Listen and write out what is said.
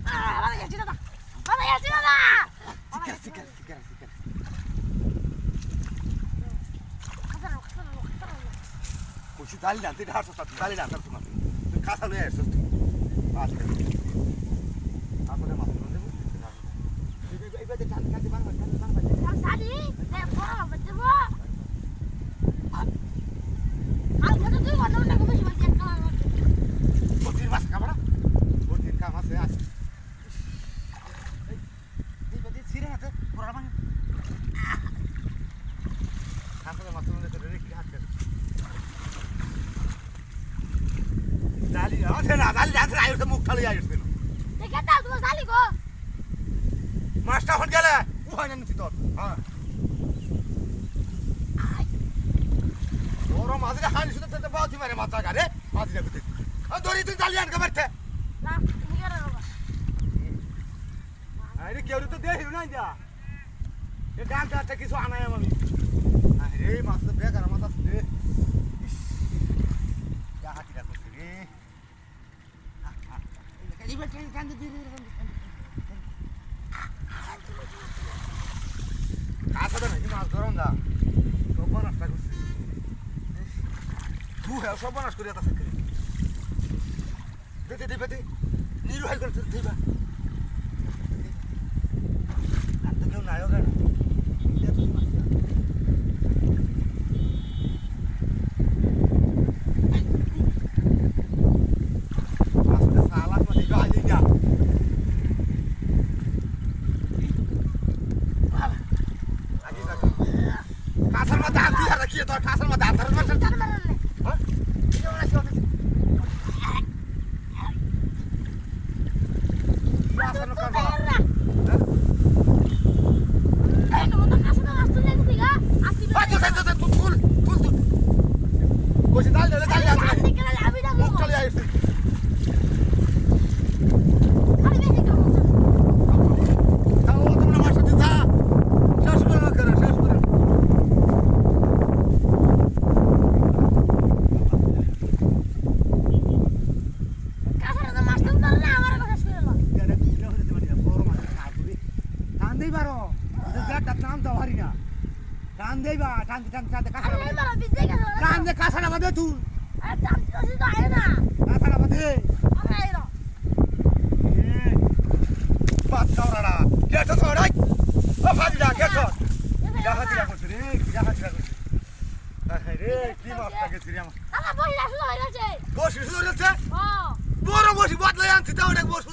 ভালো গেছি দাদা ভালো গেছি দাদা শিকার কইছি জালি না তুই ঢাড়ছ জালি না তোমার তুই কাঁচা লয়ে আসছ তুই আচ্ছা আসলে মাছ দেবো এইবার কাঁচি বাংলা আমি সাদি নে বড় হবে দেব আর কত তুই বড় না বেশি বেশি কাজ করছিস প্রতিদিন মাছ খাবা না প্রতিদিন কাম আছে আছে এই বাদে ছিড়ে না তো পুরা মানে আসলে মাছ তো রেখে হাতে জালি আছে না জালি আছে আইছ মুখ খালি আইছ কেন দেখে দাও তুমি সালি গো মাছটা হন গেলে উহাই না নিতি তোর হ্যাঁ ওর মাঝে হানি শুধু তো বাতি মারে মাথা গারে মাঝে যাবে আর দড়ি তুই জালি আনকে মারতে না তুমি কেন বাবা আরে কেউ তো দেখিও না যা এ গানটা কিছু আনাই আমি আরে মাছ তো বেকার মাছ আছে রে যা হাতি রাখছিস রে এই বেটা কান দিয়ে কাছে তো নাকি মাছ ধরুন না সব নষ্ট করছিস তুই হ্যাঁ সব নষ্ট করে আসছিস দে নীলু হাই করে দিবা আর তো কেউ নাই ওখানে কাঁচার মধ্যে হাত দিয়ে রাখি তোর কাঁচার মধ্যে হাত ধরে টান দে কাঁচাটা বাঁধে তুই কাঁচাটা বাঁধে বাদ খাওয়ারা গেছো ছড়াই ও ফাজিরা গেছো জাহাজিরা করছে রে জাহাজিরা করছে রে কি মাছটা গেছি রে আমার বসি শুরু হয়েছে বড় বসি বদলাই আনছি তাও দেখ বস